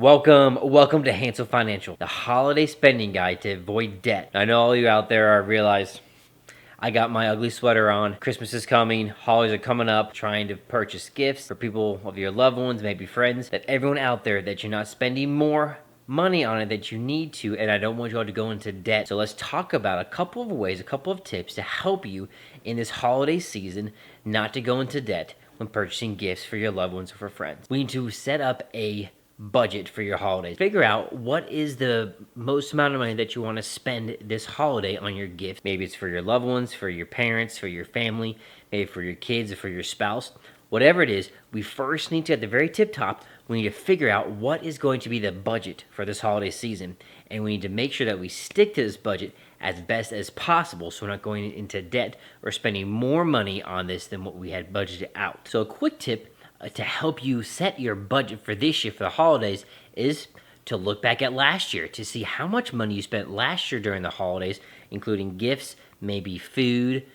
Welcome to Hansel Financial, the holiday spending guide to avoid debt. I know all you out there are realize I got my ugly sweater on. Christmas is coming, holidays are coming up, trying to purchase gifts for people of your loved ones, maybe friends, that everyone out there that you're not spending more money on it that you need to, and I don't want you all to go into debt. So let's talk about a couple of ways, a couple of tips to help you in this holiday season not to go into debt when purchasing gifts for your loved ones or for friends. We need to set up a budget for your holidays. Figure out what is the most amount of money that you want to spend this holiday on your gift. Maybe it's for your loved ones, for your parents, for your family, maybe for your kids or for your spouse. Whatever it is, we first need to, at the very tip top, we need to figure out what is going to be the budget for this holiday season. And we need to make sure that we stick to this budget as best as possible so we're not going into debt or spending more money on this than what we had budgeted out. So a quick tip to help you set your budget for this year for the holidays is to look back at last year to see how much money you spent last year during the holidays, including gifts, maybe food,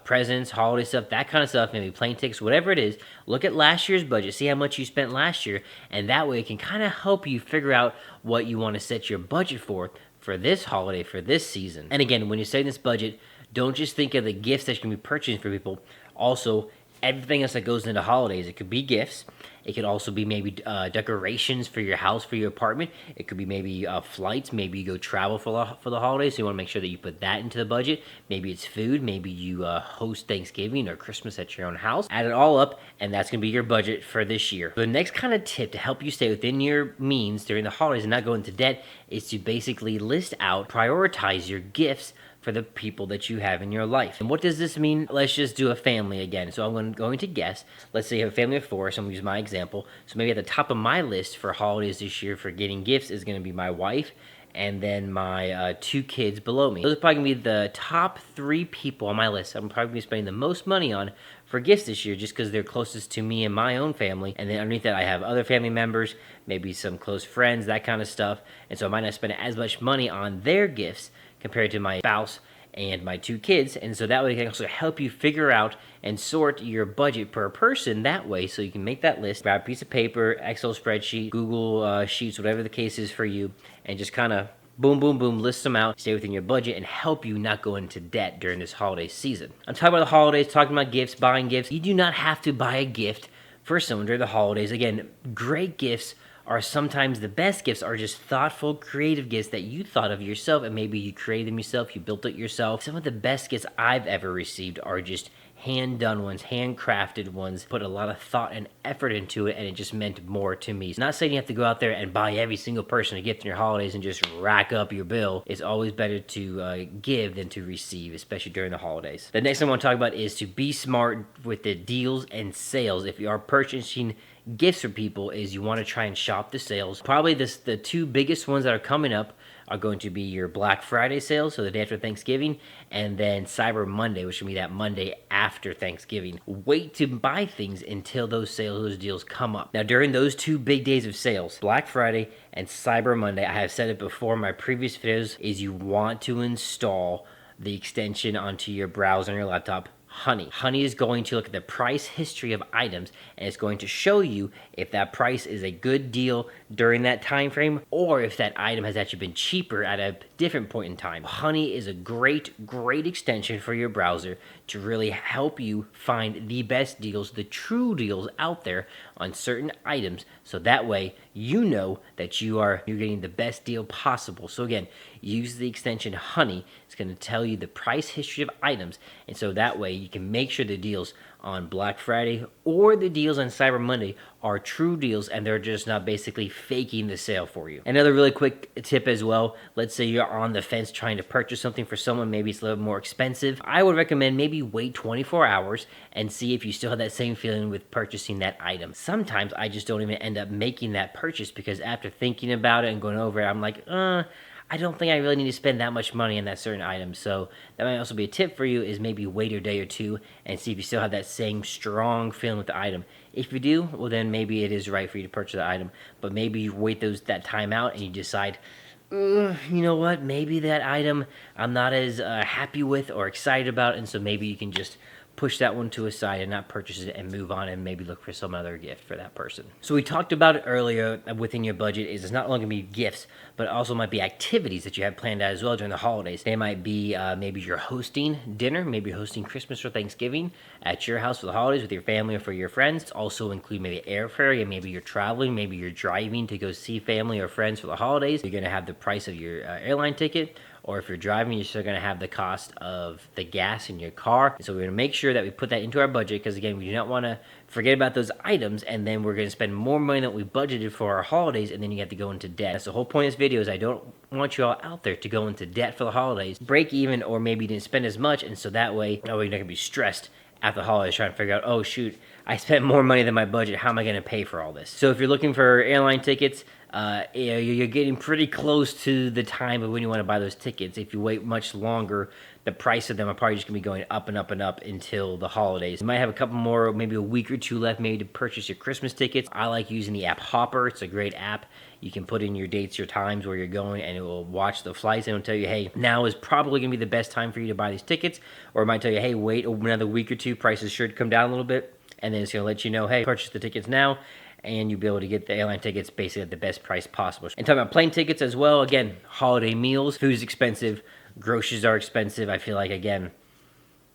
presents, holiday stuff, that kind of stuff, maybe plane tickets, whatever it is. Look at last year's budget, see how much you spent last year, and that way it can kind of help you figure out what you want to set your budget for this holiday, for this season. And again, when you're setting this budget, don't just think of the gifts that you can be purchasing for people. Also, everything else that goes into holidays. It could be gifts. It could also be maybe decorations for your house, for your apartment. It could be maybe flights. Maybe you go travel for the holidays, so you want to make sure that you put that into the budget. Maybe it's food. Maybe you host Thanksgiving or Christmas at your own house. Add it all up, and that's going to be your budget for this year. The next kind of tip to help you stay within your means during the holidays and not go into debt is to basically list out, prioritize your gifts for the people that you have in your life. And what does this mean? Let's just do a family again. So I'm going to guess, let's say you have a family of 4, so I'm going to use my example. So maybe at the top of my list for holidays this year for getting gifts is going to be my wife and then my 2 kids below me. Those are probably going to be the top 3 people on my list I'm probably going to be spending the most money on for gifts this year just because they're closest to me and my own family. And then underneath that, I have other family members, maybe some close friends, that kind of stuff. And so I might not spend as much money on their gifts compared to my spouse and my 2 kids. And so that way it can also help you figure out and sort your budget per person that way, so you can make that list, grab a piece of paper, Excel spreadsheet, Google Sheets, whatever the case is for you, and just kind of boom, boom, boom, list them out, stay within your budget, and help you not go into debt during this holiday season. I'm talking about the holidays, talking about gifts, buying gifts. You do not have to buy a gift for someone during the holidays. Again, great gifts are sometimes the best gifts are just thoughtful, creative gifts that you thought of yourself, and maybe you created them yourself, you built it yourself. Some of the best gifts I've ever received are just hand-done ones, handcrafted ones, put a lot of thought and effort into it, and it just meant more to me. So not saying you have to go out there and buy every single person a gift in your holidays and just rack up your bill. It's always better to give than to receive, especially during the holidays. The next thing I want to talk about is to be smart with the deals and sales. If you are purchasing gifts for people, is you want to try and shop the sales. Probably the 2 biggest ones that are coming up are going to be your Black Friday sales, so the day after Thanksgiving, and then Cyber Monday, which will be that Monday after Thanksgiving. Wait to buy things until those sales, those deals come up. Now, during those 2 big days of sales, Black Friday and Cyber Monday, I have said it before in my previous videos, is you want to install the extension onto your browser on your laptop, Honey. Honey is going to look at the price history of items, and it's going to show you if that price is a good deal during that time frame or if that item has actually been cheaper at a different point in time. Honey is a great extension for your browser to really help you find the best deals, the true deals out there on certain items, so that way you know that you're getting the best deal possible. So again, use the extension Honey. It's going to tell you the price history of items, and so that way you can make sure the deals on Black Friday or the deals on Cyber Monday are true deals and they're just not basically faking the sale for you. Another really quick tip as well, let's say you're on the fence trying to purchase something for someone, maybe it's a little more expensive. I would recommend maybe wait 24 hours and see if you still have that same feeling with purchasing that item. Sometimes I just don't even end up making that purchase because after thinking about it and going over it, I'm like, I don't think I really need to spend that much money on that certain item. So that might also be a tip for you, is maybe wait a day or 2 and see if you still have that same strong feeling with the item. If you do, well then maybe it is right for you to purchase the item. But maybe you wait that time out and you decide, you know what, maybe that item I'm not as happy with or excited about, and so maybe you can just push that one to a side and not purchase it and move on and maybe look for some other gift for that person. So we talked about it earlier within your budget is it's not only going to be gifts, but it also might be activities that you have planned out as well during the holidays. They might be maybe you're hosting dinner, maybe you're hosting Christmas or Thanksgiving at your house for the holidays with your family or for your friends. It's also include maybe airfare, and maybe you're traveling, maybe you're driving to go see family or friends for the holidays. You're going to have the price of your airline ticket. Or if you're driving, you're still going to have the cost of the gas in your car. So we're going to make sure that we put that into our budget because, again, we do not want to forget about those items and then we're going to spend more money than we budgeted for our holidays and then you have to go into debt. That's the whole point of this video is I don't want you all out there to go into debt for the holidays. Break even or maybe you didn't spend as much, and so that way you're not going to be stressed after the holidays trying to figure out, oh shoot, I spent more money than my budget. How am I going to pay for all this? So if you're looking for airline tickets, you're getting pretty close to the time of when you want to buy those tickets. If you wait much longer, the price of them are probably just going to be going up and up and up until the holidays. You might have a couple more, maybe a week or two left maybe to purchase your Christmas tickets. I like using the app Hopper. It's a great app. You can put in your dates, your times, where you're going, and it will watch the flights and it'll tell you, hey, now is probably going to be the best time for you to buy these tickets. Or it might tell you, hey, wait another week or two, prices should come down a little bit. And then it's going to let you know, hey, purchase the tickets now. And you'll be able to get the airline tickets basically at the best price possible. And talking about plane tickets as well, again, holiday meals, food is expensive, groceries are expensive. I feel like, again,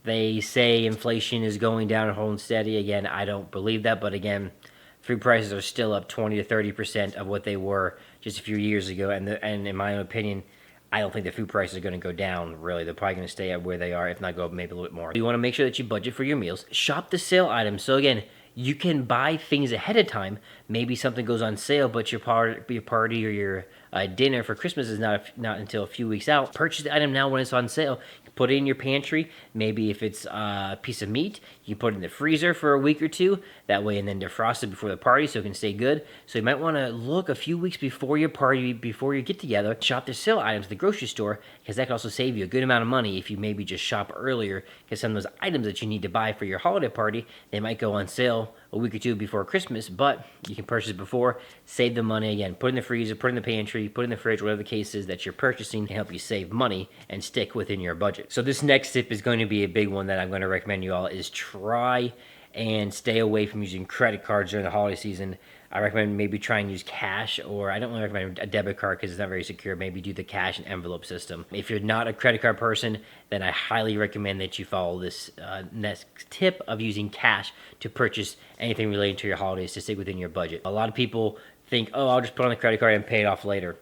they say inflation is going down and holding steady. Again, I don't believe that, but again, food prices are still up 20 to 30% of what they were just a few years ago. And in my own opinion, I don't think the food prices are going to go down, really. They're probably going to stay at where they are, if not go up maybe a little bit more. You want to make sure that you budget for your meals. Shop the sale items. So again, you can buy things ahead of time. Maybe something goes on sale, but your party or your dinner for Christmas is not until a few weeks out. Purchase the item now when it's on sale. Put it in your pantry. Maybe if it's a piece of meat, you can put it in the freezer for a week or two. That way, and then defrost it before the party so it can stay good. So you might want to look a few weeks before your party, before you get together, shop the sale items at the grocery store, because that can also save you a good amount of money if you maybe just shop earlier, because some of those items that you need to buy for your holiday party, they might go on sale a week or two before Christmas, but you can purchase before, save the money. Again, put it in the freezer, put it in the pantry, put it in the fridge, whatever the case is that you're purchasing, can help you save money and stick within your budget. So this next tip is going to be a big one that I'm going to recommend you all is try and stay away from using credit cards during the holiday season. I recommend maybe try and use cash, or I don't really recommend a debit card because it's not very secure. Maybe do the cash and envelope system. If you're not a credit card person, then I highly recommend that you follow this next tip of using cash to purchase anything related to your holidays to stick within your budget. A lot of people think, oh, I'll just put on the credit card and pay it off later.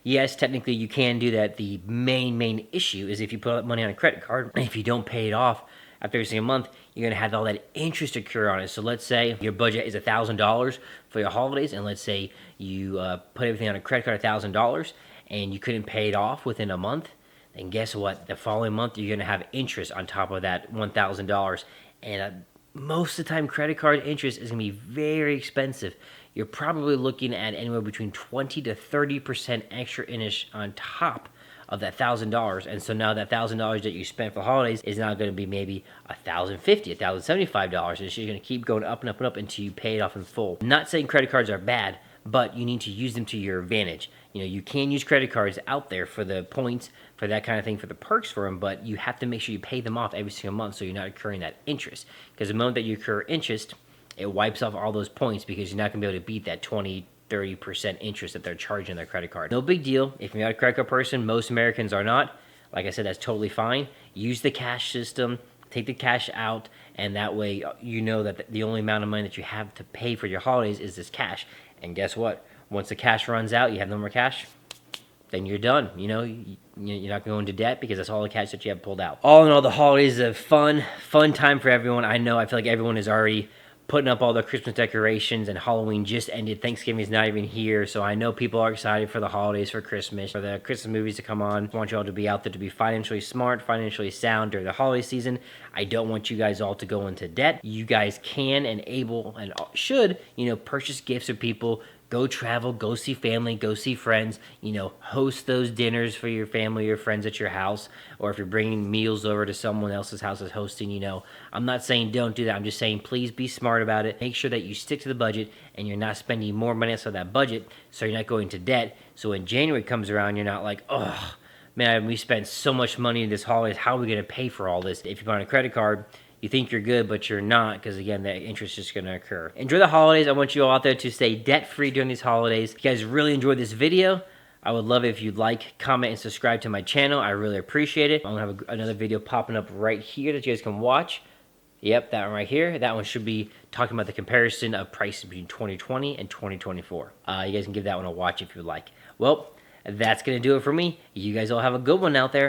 Yes, technically you can do that. The main issue is if you put money on a credit card, and if you don't pay it off after every single month, you're going to have all that interest occur on it. So let's say your budget is $1,000 for your holidays, and let's say you put everything on a credit card, $1,000, and you couldn't pay it off within a month, then guess what? The following month, you're going to have interest on top of that $1,000. And most of the time, credit card interest is going to be very expensive. You're probably looking at anywhere between 20 to 30% extra interest on top of that $1,000. And so now that $1,000 that you spent for the holidays is now going to be maybe $1,050, $1,075. And it's just going to keep going up and up and up until you pay it off in full. I'm not saying credit cards are bad, but you need to use them to your advantage. You know, you can use credit cards out there for the points, for that kind of thing, for the perks for them, but you have to make sure you pay them off every single month so you're not incurring that interest. Because the moment that you incur interest, it wipes off all those points because you're not going to be able to beat that 20-30% interest that they're charging on their credit card. No big deal. If you're not a credit card person, most Americans are not. Like I said, that's totally fine. Use the cash system. Take the cash out, and that way you know that the only amount of money that you have to pay for your holidays is this cash. And guess what? Once the cash runs out, you have no more cash, then you're done. You know, you're not going into debt because that's all the cash that you have pulled out. All in all, the holidays is a fun time for everyone. I know, I feel like everyone is already putting up all the Christmas decorations, and Halloween just ended. Thanksgiving is not even here, so I know people are excited for the holidays, for Christmas, for the Christmas movies to come on. I want you all to be out there to be financially smart, financially sound during the holiday season. I don't want you guys all to go into debt. You guys can and able and should, purchase gifts for people. Go travel, go see family, go see friends, host those dinners for your family or friends at your house, or if you're bringing meals over to someone else's house that's hosting, I'm not saying don't do that. I'm just saying please be smart about it. Make sure that you stick to the budget and you're not spending more money outside that budget so you're not going into debt. So when January comes around, you're not like, oh, man, we spent so much money in this holidays. How are we going to pay for all this? If you're on a credit card, you think you're good, but you're not, because again, that interest is just going to occur. Enjoy the holidays. I want you all out there to stay debt-free during these holidays. If you guys really enjoyed this video, I would love it if you'd like, comment, and subscribe to my channel. I really appreciate it. I'm going to have another video popping up right here that you guys can watch. Yep, that one right here. That one should be talking about the comparison of prices between 2020 and 2024. You guys can give that one a watch if you'd like. Well, that's going to do it for me. You guys all have a good one out there.